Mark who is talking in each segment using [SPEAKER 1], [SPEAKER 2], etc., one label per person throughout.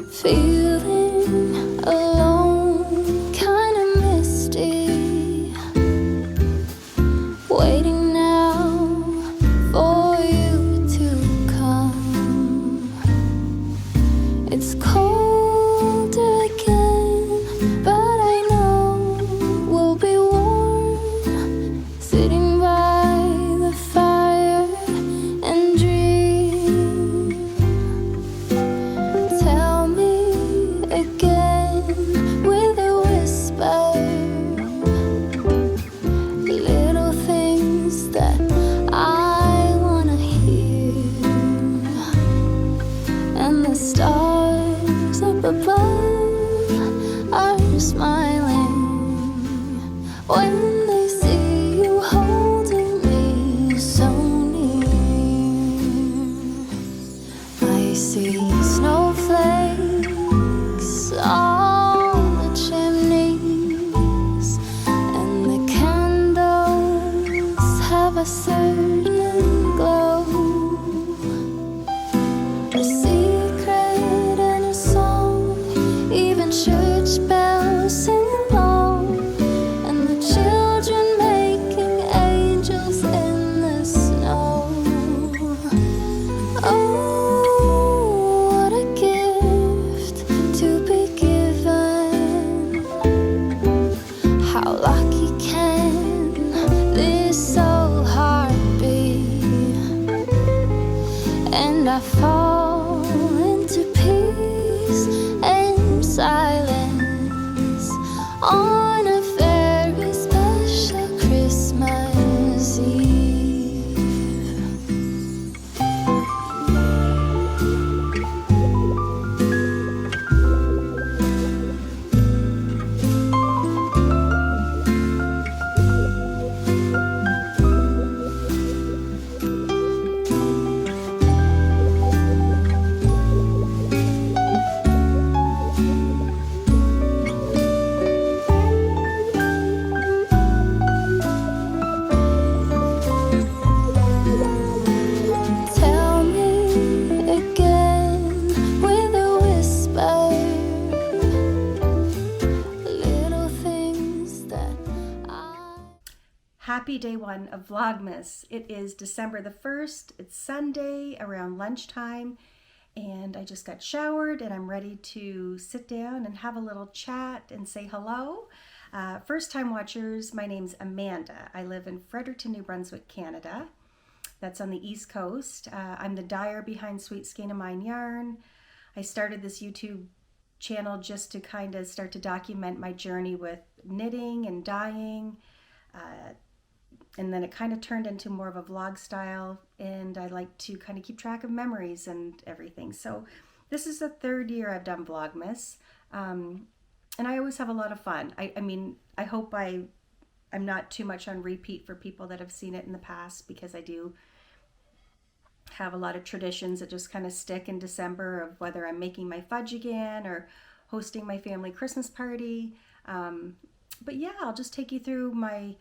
[SPEAKER 1] Feeling alone, kinda misty. Waiting now for you to come. It's cold again, but I know we'll be warm, sitting by the fire and dream. Tell me again with a whisper, little things that I wanna hear, and the stars up above are smiling. certain glow, a secret and a song, even church bells sing along, and the children making angels in the snow. Oh, what a gift to be given. How lucky can this old heart be? And I fall into peace and silence on a very special Christmas Eve. Tell me again with a whisper, little things that I...
[SPEAKER 2] Happy day one of Vlogmas. It is December the 1st. It's Sunday around lunchtime, and I just got showered and I'm ready to sit down and have a little chat and say hello. First time watchers, my name's Amanda. I live in Fredericton, New Brunswick, Canada. That's on the East Coast. I'm the dyer behind Sweet Skein of Mine Yarn. I started this YouTube channel just to kind of start to document my journey with knitting and dyeing. And then it kind of turned into more of a vlog style, and I like to kind of keep track of memories and everything. So this is the third year I've done Vlogmas, and I always have a lot of fun. I mean, I hope I'm not too much on repeat for people that have seen it in the past, because I do have a lot of traditions that just kind of stick in December, of whether I'm making my fudge again or hosting my family Christmas party. But yeah, I'll just take you through my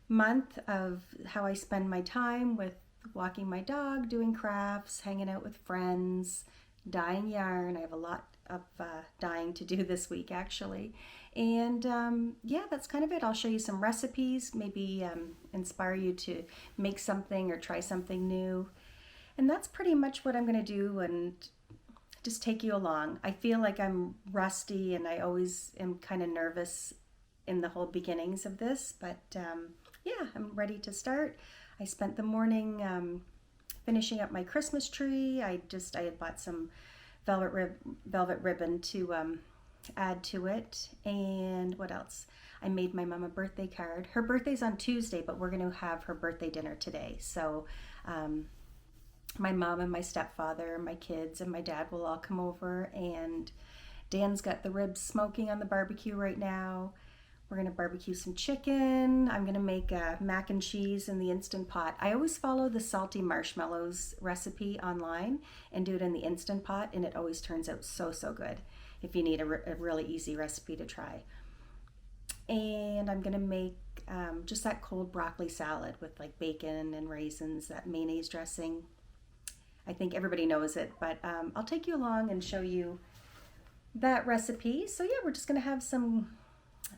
[SPEAKER 2] month of how I spend my time with walking my dog, doing crafts, hanging out with friends, dyeing yarn. I have a lot of dyeing to do this week, actually. And yeah, that's kind of it. I'll show you some recipes, maybe inspire you to make something or try something new. And that's pretty much what I'm going to do, and just take you along. I feel like I'm rusty, and I always am kind of nervous in the whole beginnings of this, but yeah, I'm ready to start. I spent the morning finishing up my Christmas tree. I had bought some velvet ribbon to add to it. And what else? I made my mom a birthday card. Her birthday's on Tuesday, but we're going to have her birthday dinner today. So my mom and my stepfather, my kids, and my dad will all come over, and Dan's got the ribs smoking on the barbecue right now. We're going to barbecue some chicken. I'm going to make mac and cheese in the Instant Pot. I always follow the salty marshmallows recipe online and do it in the Instant Pot, and it always turns out so good if you need a really easy recipe to try. And I'm going to make just that cold broccoli salad with like bacon and raisins, that mayonnaise dressing. I think everybody knows it, but I'll take you along and show you that recipe. So yeah, we're just going to have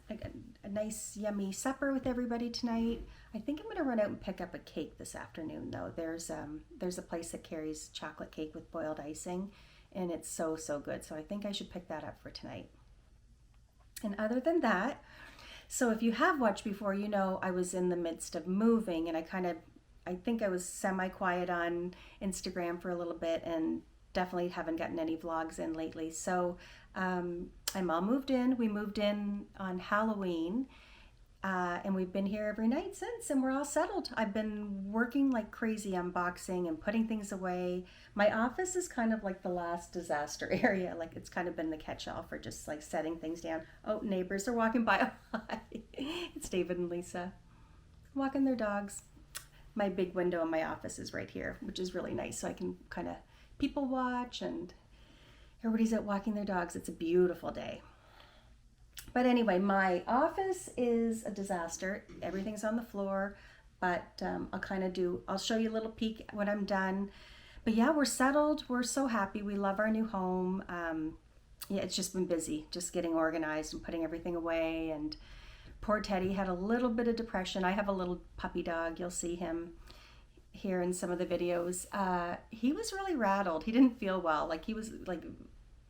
[SPEAKER 2] a nice yummy supper with everybody tonight. I think I'm going to run out and pick up a cake this afternoon, though. There's a place that carries chocolate cake with boiled icing, and it's so good. So I think I should pick that up for tonight. And other than that, so if you have watched before, you know I was in the midst of moving, and I think I was semi-quiet on Instagram for a little bit, and definitely haven't gotten any vlogs in lately. So I'm all moved in. We moved in on Halloween, and we've been here every night since, and we're all settled. I've been working like crazy, unboxing and putting things away. My office is kind of like the last disaster area. Like, it's kind of been the catch-all for just like setting things down. Oh, neighbors are walking by. It's David and Lisa walking their dogs. My big window in my office is right here, which is really nice, so I can kind of people watch, and everybody's out walking their dogs. It's a beautiful day. But anyway, my office is a disaster. Everything's on the floor. but I'll show you a little peek when I'm done. But yeah, we're settled. We're so happy. We love our new home. Yeah, it's just been busy, just getting organized and putting everything away. And poor Teddy had a little bit of depression. I have a little puppy dog. You'll see him here in some of the videos. He was really rattled. He didn't feel well. Like he was like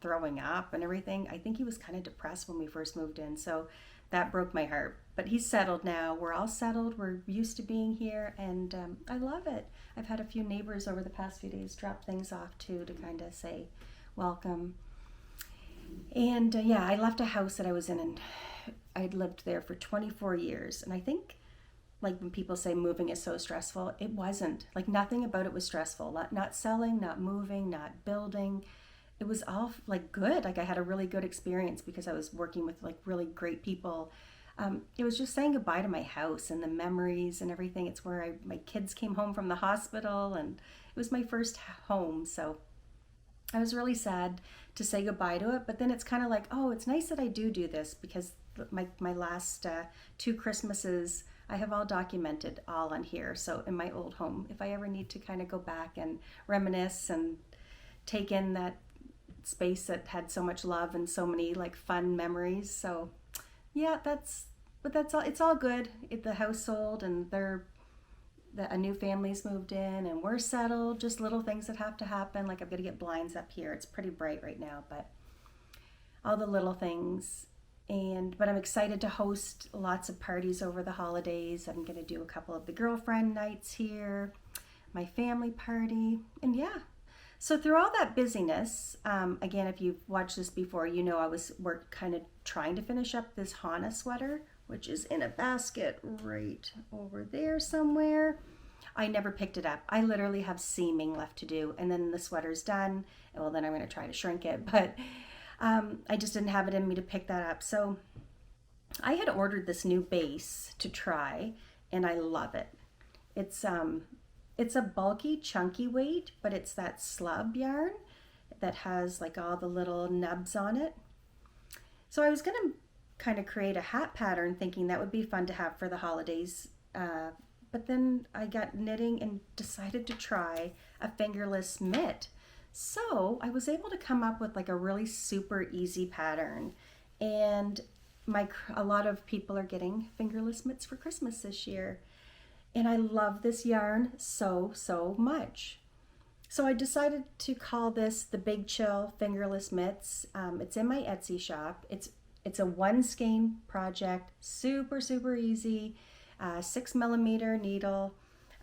[SPEAKER 2] throwing up and everything. I think he was kind of depressed when we first moved in. So that broke my heart. But he's settled now. We're all settled. We're used to being here, and I love it. I've had a few neighbors over the past few days drop things off too to kind of say welcome. And yeah, I left a house that I was in, and I'd lived there for 24 years. And I think, like, when people say moving is so stressful, it wasn't. Like, nothing about it was stressful. Not selling, not moving, not building. It was all like good. Like, I had a really good experience because I was working with like really great people. It was just saying goodbye to my house and the memories and everything. It's where my kids came home from the hospital, and it was my first home. So I was really sad to say goodbye to it. But then it's kind of like, oh, it's nice that I do this, because my last 2 Christmases, I have all documented all on here. So in my old home, if I ever need to kind of go back and reminisce and take in that space that had so much love and so many like fun memories. So yeah, that's all. It's all good. The house sold, and a new family's moved in, and we're settled. Just little things that have to happen. Like, I've got to get blinds up here. It's pretty bright right now, but all the little things. But I'm excited to host lots of parties over the holidays. I'm going to do a couple of the girlfriend nights here, my family party, and yeah. So through all that busyness, again, if you've watched this before, you know we're kind of trying to finish up this Hana sweater, which is in a basket right over there somewhere. I never picked it up. I literally have seaming left to do, and then the sweater's done. Well, then I'm going to try to shrink it, but I just didn't have it in me to pick that up. So I had ordered this new base to try, and I love it. It's a bulky, chunky weight, but it's that slub yarn that has like all the little nubs on it. So I was going to kind of create a hat pattern, thinking that would be fun to have for the holidays. But then I got knitting and decided to try a fingerless mitt. So I was able to come up with like a really super easy pattern. And a lot of people are getting fingerless mitts for Christmas this year. And I love this yarn so, so much. So I decided to call this the Big Chill Fingerless Mitts. It's in my Etsy shop. It's a 1 skein project, super, super easy, 6mm needle,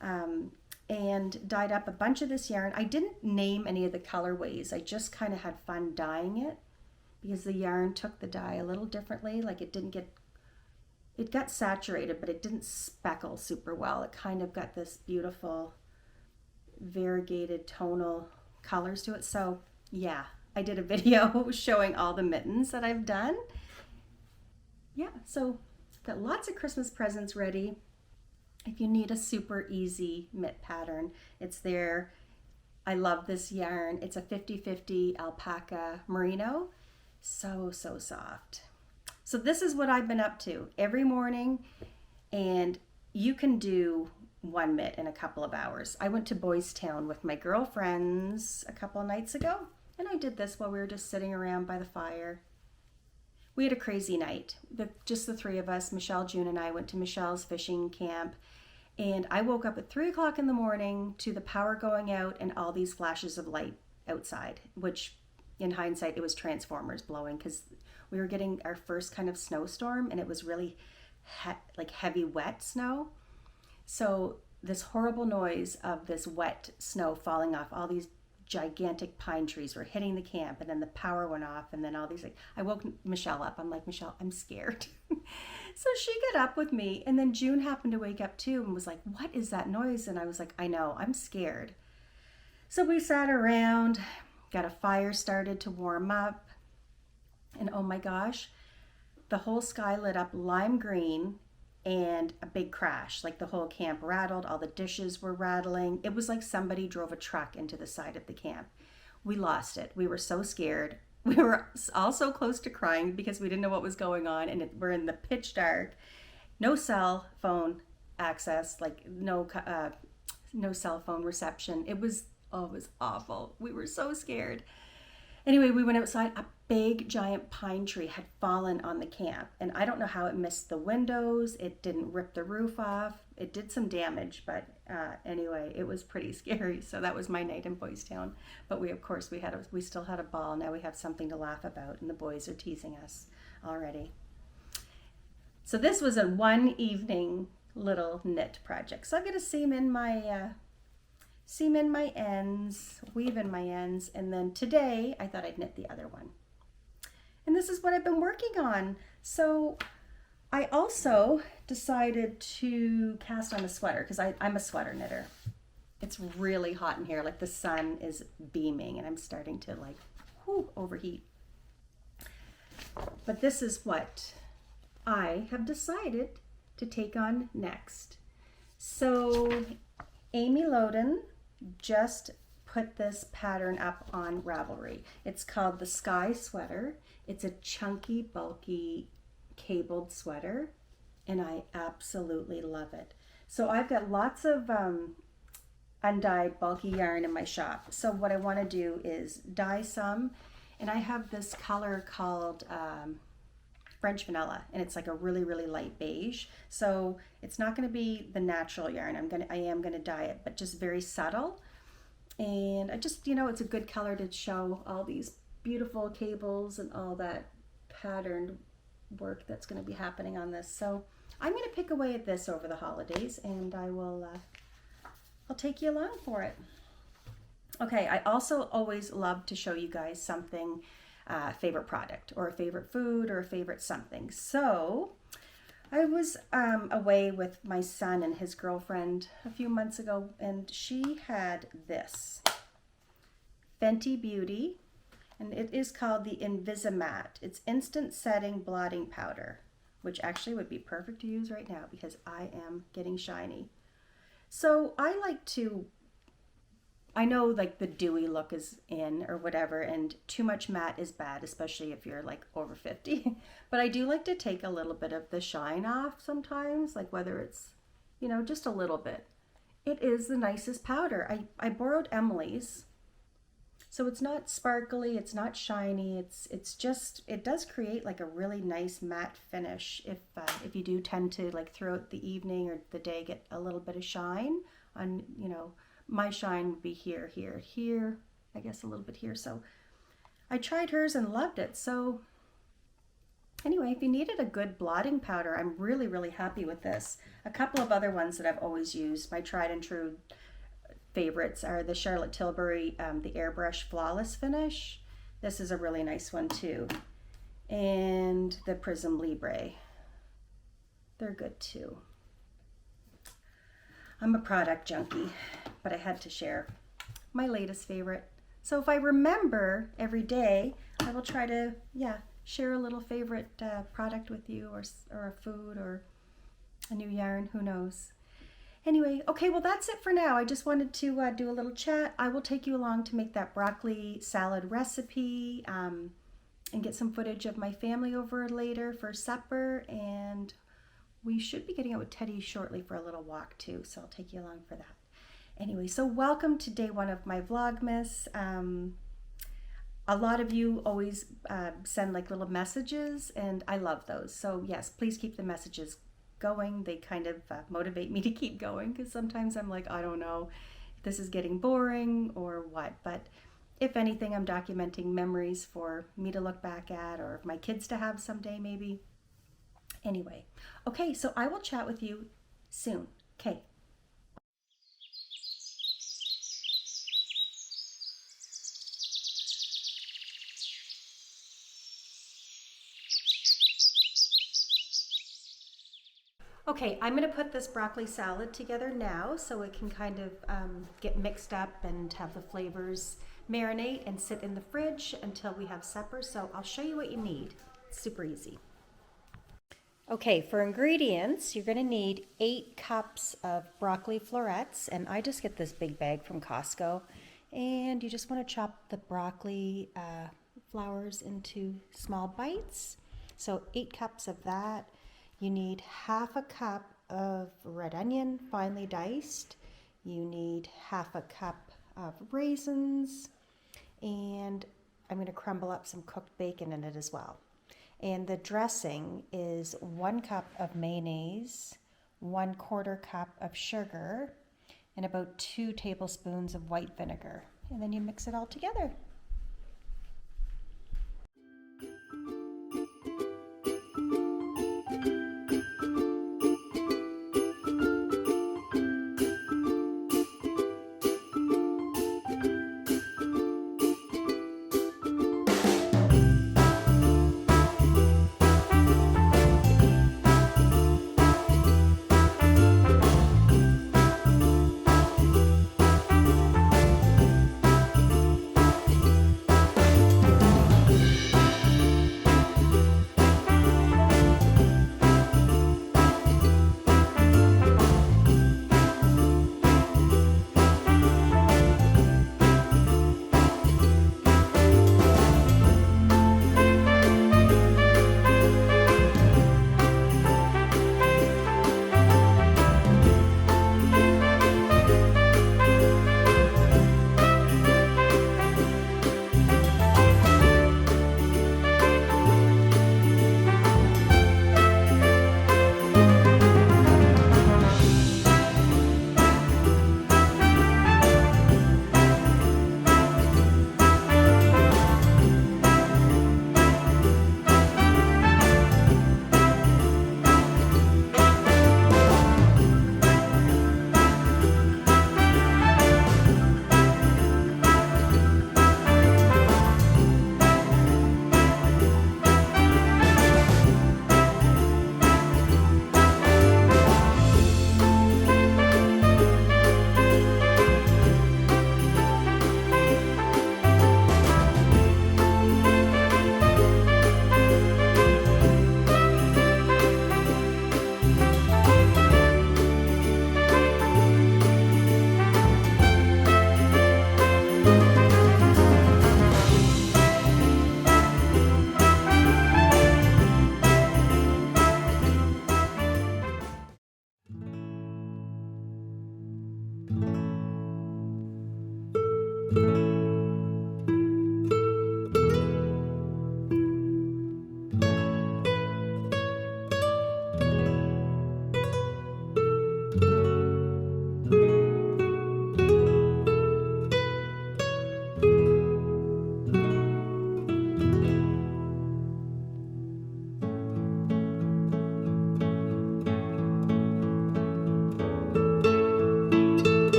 [SPEAKER 2] and dyed up a bunch of this yarn. I didn't name any of the colorways. I just kind of had fun dyeing it because the yarn took the dye a little differently. Like, it got saturated, but it didn't speckle super well. It kind of got this beautiful variegated tonal colors to it. So yeah, I did a video showing all the mittens that I've done. Yeah, so got lots of Christmas presents ready. If you need a super easy mitt pattern, it's there. I love this yarn. It's a 50-50 alpaca merino. So, so soft. So this is what I've been up to every morning, and you can do 1 mitt in a couple of hours. I went to Boys Town with my girlfriends a couple of nights ago, and I did this while we were just sitting around by the fire. We had a crazy night. Just the 3 of us, Michelle, June, and I went to Michelle's fishing camp, and I woke up at 3 o'clock in the morning to the power going out and all these flashes of light outside, which in hindsight, it was transformers blowing because we were getting our first kind of snowstorm, and it was really like heavy wet snow. So this horrible noise of this wet snow falling off, all these gigantic pine trees were hitting the camp, and then the power went off, and then all these, like, I woke Michelle up. I'm like, Michelle, I'm scared. So she got up with me, and then June happened to wake up too and was like, what is that noise? And I was like, I know, I'm scared. So we sat around, got a fire started to warm up, and oh my gosh, the whole sky lit up lime green, and a big crash. Like, the whole camp rattled, all the dishes were rattling. It was like somebody drove a truck into the side of the camp. We lost it. We were so scared. We were all so close to crying because we didn't know what was going on, and we're in the pitch dark, no cell phone, access, like no cell phone reception. It was awful. We were so scared. Anyway, we went outside. A big giant pine tree had fallen on the camp, and I don't know how it missed the windows. It didn't rip the roof off. It did some damage, but anyway, it was pretty scary. So that was my night in Boys Town. But we still had a ball. Now we have something to laugh about, and the boys are teasing us already. So this was a one evening little knit project. So I'm gonna seam in my ends, weave in my ends, and then today I thought I'd knit the other one. And this is what I've been working on. So I also decided to cast on a sweater because I'm a sweater knitter. It's really hot in here, like the sun is beaming and I'm starting to like overheat. But this is what I have decided to take on next. So Amy Loden just put this pattern up on Ravelry. It's called the Sky Sweater. It's a chunky, bulky, cabled sweater, and I absolutely love it. So I've got lots of undyed bulky yarn in my shop. So what I want to do is dye some, and I have this color called French vanilla, and it's like a really, really light beige. So it's not going to be the natural yarn. I am going to dye it, but just very subtle. And I just, it's a good color to show all these beautiful cables and all that patterned work that's going to be happening on this. So I'm going to pick away at this over the holidays, and I'll take you along for it. Okay, I also always love to show you guys something, favorite product or a favorite food or a favorite something. So I was away with my son and his girlfriend a few months ago, and she had this Fenty Beauty, and it is called the Invisimatte. It's instant setting blotting powder, which actually would be perfect to use right now because I am getting shiny. So I know like the dewy look is in or whatever, and too much matte is bad, especially if you're like over 50. But I do like to take a little bit of the shine off sometimes, like whether it's, just a little bit. It is the nicest powder. I borrowed Emily's. So it's not sparkly, it's not shiny, it's just, it does create like a really nice matte finish if you do tend to like throughout the evening or the day get a little bit of shine on, my shine would be here, here, here, I guess a little bit here. So I tried hers and loved it. So anyway, if you needed a good blotting powder, I'm really, really happy with this. A couple of other ones that I've always used, my tried and true favorites are the Charlotte Tilbury, the Airbrush Flawless Finish. This is a really nice one too. And the Prism Libre. They're good too. I'm a product junkie, but I had to share my latest favorite. So if I remember every day, I will try to, share a little favorite product with you, or a food, or a new yarn, who knows. Anyway, okay, well that's it for now. I just wanted to do a little chat. I will take you along to make that broccoli salad recipe and get some footage of my family over later for supper. And we should be getting out with Teddy shortly for a little walk too, so I'll take you along for that. Anyway, so welcome to day one of my Vlogmas. A lot of you always send like little messages, and I love those. So yes, please keep the messages going. They kind of motivate me to keep going, because sometimes I'm like, I don't know if this is getting boring or what, but if anything, I'm documenting memories for me to look back at, or my kids to have someday maybe. Anyway, okay, so I will chat with you soon. Okay. Okay, I'm going to put this broccoli salad together now so it can kind of get mixed up and have the flavors marinate and sit in the fridge until we have supper. So I'll show you what you need. It's super easy. Okay, for ingredients, you're going to need 8 cups of broccoli florets, and I just get this big bag from Costco. And you just want to chop the broccoli flowers into small bites. So 8 cups of that. You need half a cup of red onion, finely diced. You need half a cup of raisins, and I'm going to crumble up some cooked bacon in it as well. And the dressing is 1 cup of mayonnaise, 1/4 cup of sugar, and about 2 tablespoons of white vinegar. And then you mix it all together.